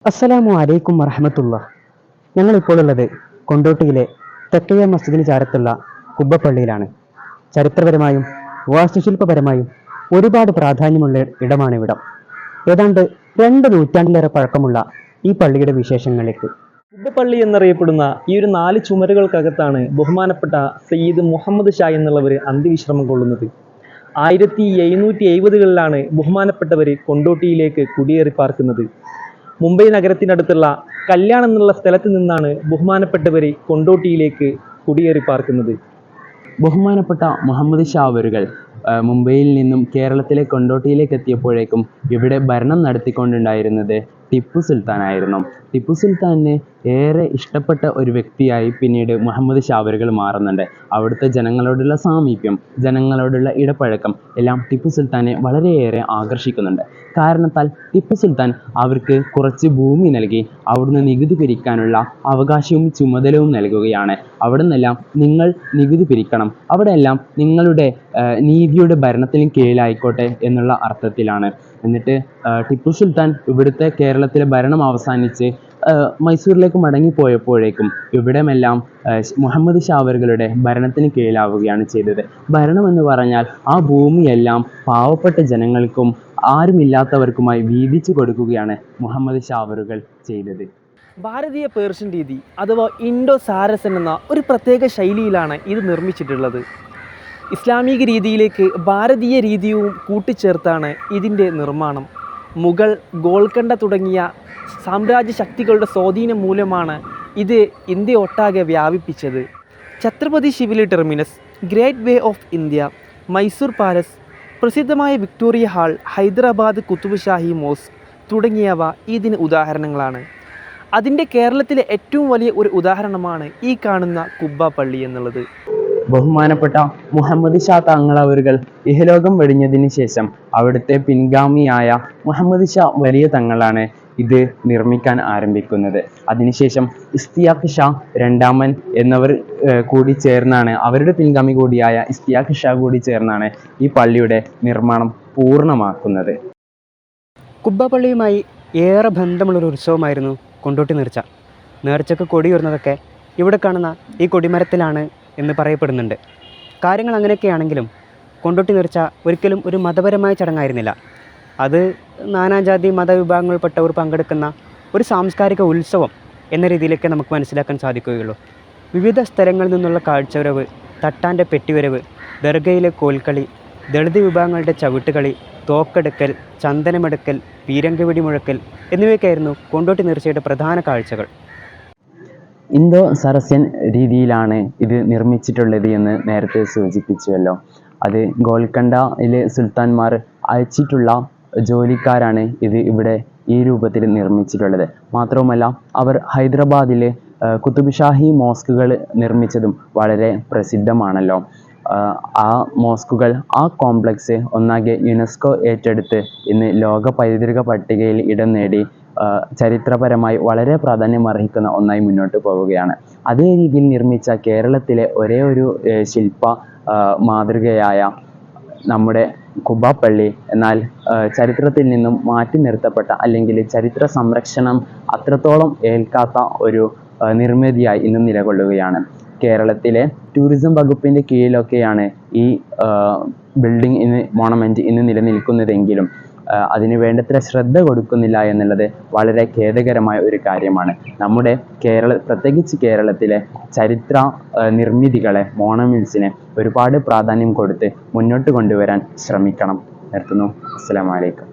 അസ്സലാമു അലൈക്കും വറഹമത്തുള്ള. ഞങ്ങളിപ്പോൾ ഉള്ളത് കൊണ്ടോട്ടിയിലെ തെക്കയ്യ മസ്ജിദിന് ചാരത്തുള്ള കുബ്ബപ്പള്ളിയിലാണ്. ചരിത്രപരമായും വാസ്തുശില്പപരമായും ഒരുപാട് പ്രാധാന്യമുള്ള ഇടമാണിവിടം. ഏതാണ്ട് 2 നൂറ്റാണ്ടിലേറെ പഴക്കമുള്ള ഈ പള്ളിയുടെ വിശേഷങ്ങളിലേക്ക്. കുബ്ബപ്പള്ളി എന്നറിയപ്പെടുന്ന ഈ ഒരു 4 ചുമരുകൾക്കകത്താണ് ബഹുമാനപ്പെട്ട സയ്യിദ് മുഹമ്മദ് ഷാ എന്നുള്ളവർ അന്ത്യവിശ്രമം കൊള്ളുന്നത്. 1770കളിലാണ് ബഹുമാനപ്പെട്ടവർ കൊണ്ടോട്ടിയിലേക്ക് കുടിയേറി പാർക്കുന്നത്. മുംബൈ നഗരത്തിനടുത്തുള്ള കല്യാൺ എന്നുള്ള സ്ഥലത്ത് നിന്നാണ് ബഹുമാനപ്പെട്ടവർ കൊണ്ടോട്ടിയിലേക്ക് കുടിയേറി പാർക്കുന്നത്. ബഹുമാനപ്പെട്ട മുഹമ്മദ് ഷാ അവരുകൾ മുംബൈയിൽ നിന്നും കേരളത്തിലെ കൊണ്ടോട്ടിയിലേക്ക് എത്തിയപ്പോഴേക്കും ഇവിടെ ഭരണം നടത്തിക്കൊണ്ടുണ്ടായിരുന്നത് ടിപ്പു സുൽത്താൻ ആയിരുന്നു. ടിപ്പു സുൽത്താന് ഏറെ ഇഷ്ടപ്പെട്ട ഒരു വ്യക്തിയായി പിന്നീട് മുഹമ്മദ് ഷാ അവരുകൾ മാറുന്നുണ്ട്. അവിടുത്തെ ജനങ്ങളോടുള്ള സാമീപ്യം, ജനങ്ങളോടുള്ള ഇടപഴക്കം എല്ലാം ടിപ്പു സുൽത്താനെ വളരെയേറെ ആകർഷിക്കുന്നുണ്ട്. കാരണത്താൽ ടിപ്പു സുൽത്താൻ അവർക്ക് കുറച്ച് ഭൂമി നൽകി അവിടുന്ന് നികുതി പിരിക്കാനുള്ള അവകാശവും ചുമതലവും നൽകുകയാണ്. അവിടെ നിന്നെല്ലാം നിങ്ങൾ നികുതി പിരിക്കണം, അവിടെയെല്ലാം നിങ്ങളുടെ നീതിയുടെ ഭരണത്തിന് കീഴിലായിക്കോട്ടെ എന്നുള്ള അർത്ഥത്തിലാണ്. എന്നിട്ട് ടിപ്പു സുൽത്താൻ ഇവിടുത്തെ കേരളത്തിലെ ഭരണം അവസാനിച്ച് മൈസൂരിലേക്ക് മടങ്ങിപ്പോയപ്പോഴേക്കും ഇവിടമെല്ലാം മുഹമ്മദ് ഷാ അവരുടെ ഭരണത്തിന് കീഴിലാവുകയാണ് ചെയ്തത്. ഭരണം എന്ന് പറഞ്ഞാൽ ആ ഭൂമിയെല്ലാം പാവപ്പെട്ട ജനങ്ങൾക്കും ആരുമില്ലാത്തവർക്കുമായി വീതിച്ചു കൊടുക്കുകയാണ് മുഹമ്മദ് ഷാ അവരുകൾ ചെയ്തത്. ഭാരതീയ പേർഷ്യൻ രീതി അഥവാ ഇൻഡോ സാരസൻ എന്ന ഒരു പ്രത്യേക ശൈലിയിലാണ് ഇത് നിർമ്മിച്ചിട്ടുള്ളത്. ഇസ്ലാമിക രീതിയിലേക്ക് ഭാരതീയ രീതിയും കൂട്ടിച്ചേർത്താണ് ഇതിൻ്റെ നിർമ്മാണം. മുഗൾ, ഗോൾക്കണ്ട തുടങ്ങിയ സാമ്രാജ്യ ശക്തികളുടെ സ്വാധീനം മൂലമാണ് ഇത് ഇന്ത്യ ഒട്ടാകെ വ്യാപിപ്പിച്ചത്. Chhatrapati Shivaji terminus, gateway of India, Mysore palace, പ്രസിദ്ധമായ Victoria hall, Hyderabad Qutub Shahi mosque തുടങ്ങിയവ ഇതിന് ഉദാഹരണങ്ങളാണ്. അതിൻ്റെ കേരളത്തിലെ ഏറ്റവും വലിയ ഒരു ഉദാഹരണമാണ് ഈ കാണുന്ന കുബ്ബപ്പള്ളി എന്നുള്ളത്. ബഹുമാനപ്പെട്ട മുഹമ്മദ് ഷാ തങ്ങൾ അവരുകൾ ഇഹലോകം വെടിഞ്ഞതിന് ശേഷം അവിടുത്തെ പിൻഗാമിയായ മുഹമ്മദ് ഷാ വലിയ തങ്ങളാണ് ഇത് നിർമ്മിക്കാൻ ആരംഭിക്കുന്നത്. അതിനുശേഷം ഇസ്തിയാഖ് ഷാ രണ്ടാമൻ എന്നവർ കൂടി ചേർന്നാണ്, അവരുടെ പിൻഗാമി കൂടിയായ ഇസ്തിയാഖ് ഷാ കൂടി ചേർന്നാണ് ഈ പള്ളിയുടെ നിർമ്മാണം പൂർണ്ണമാക്കുന്നത്. കുബ്ബപ്പള്ളിയുമായി ഏറെ ബന്ധമുള്ളൊരു ഉത്സവമായിരുന്നു കൊണ്ടോട്ടി നേർച്ച. നേർച്ചക്ക് കൊടിയുയർന്നതൊക്കെ ഇവിടെ കാണുന്ന ഈ കൊടിമരത്തിലാണ് എന്ന് പറയപ്പെടുന്നുണ്ട്. കാര്യങ്ങൾ അങ്ങനെയൊക്കെയാണെങ്കിലും കൊണ്ടോട്ടി നേർച്ച ഒരിക്കലും ഒരു മതപരമായ ചടങ്ങായിരുന്നില്ല. അത് നാനാജാതി മതവിഭാഗങ്ങളിൽപ്പെട്ടവർ പങ്കെടുക്കുന്ന ഒരു സാംസ്കാരിക ഉത്സവം എന്ന രീതിയിലൊക്കെ നമുക്ക് മനസ്സിലാക്കാൻ സാധിക്കുകയുള്ളൂ. വിവിധ സ്ഥലങ്ങളിൽ നിന്നുള്ള കാഴ്ചവരവ്, തട്ടാൻ്റെ പെട്ടിവരവ്, ദർഗയിലെ കോൽക്കളി, ദളിത് വിഭാഗങ്ങളുടെ ചവിട്ടുകളി, തോക്കെടുക്കൽ, ചന്ദനമെടുക്കൽ, പീരങ്കി മുഴക്കൽ എന്നിവയൊക്കെയായിരുന്നു കൊണ്ടോട്ടി നേർച്ചയുടെ പ്രധാന കാഴ്ചകൾ. ഇന്തോ സരസ്യൻ രീതിയിലാണ് ഇത് നിർമ്മിച്ചിട്ടുള്ളത് എന്ന് നേരത്തെ സൂചിപ്പിച്ചുവല്ലോ. അത് ഗോൽക്കണ്ടയിലെ സുൽത്താൻമാർ അയച്ചിട്ടുള്ള ജോലിക്കാരാണ് ഇത് ഇവിടെ ഈ രൂപത്തിൽ നിർമ്മിച്ചിട്ടുള്ളത്. മാത്രവുമല്ല അവർ ഹൈദരാബാദിലെ കുത്തുബ് ഷാഹി മോസ്കുകൾ നിർമ്മിച്ചതും വളരെ പ്രസിദ്ധമാണല്ലോ. ആ മോസ്കുകൾ, ആ കോംപ്ലക്സ് ഒന്നാകെ യുനെസ്കോ ഏറ്റെടുത്ത് ഇന്ന് ലോക പൈതൃക പട്ടികയിൽ ഇടം നേടി ചരിത്രപരമായി വളരെ പ്രാധാന്യം അർഹിക്കുന്ന ഒന്നായി മുന്നോട്ട് പോവുകയാണ്. അതേ രീതിയിൽ നിർമ്മിച്ച കേരളത്തിലെ ഒരേ ഒരു ശില്പ മാതൃകയായ നമ്മുടെ കുബ്ബപ്പള്ളി എന്നാൽ ചരിത്രത്തിൽ നിന്നും മാറ്റി നിർത്തപ്പെട്ട, അല്ലെങ്കിൽ ചരിത്ര സംരക്ഷണം അത്രത്തോളം ഏൽക്കാത്ത ഒരു നിർമ്മിതിയായി ഇന്നും നിലകൊള്ളുകയാണ്. കേരളത്തിലെ ടൂറിസം വകുപ്പിൻ്റെ കീഴിലൊക്കെയാണ് ഈ ബിൽഡിംഗ് മോണമെൻറ്റ് ഇന്ന് നിലനിൽക്കുന്നതെങ്കിലും അതിന് വേണ്ടത്ര ശ്രദ്ധ കൊടുക്കുന്നില്ല എന്നുള്ളത് വളരെ ഖേദകരമായ ഒരു കാര്യമാണ്. നമ്മുടെ പ്രത്യേകിച്ച് കേരളത്തിലെ ചരിത്ര നിർമ്മിതികളെ, മോണമെൻറ്റ്സിനെ ഒരുപാട് പ്രാധാന്യം കൊടുത്ത് മുന്നോട്ട് കൊണ്ടുവരാൻ ശ്രമിക്കണം. നിർത്തുന്നു. അസ്സലാമു അലൈക്കും.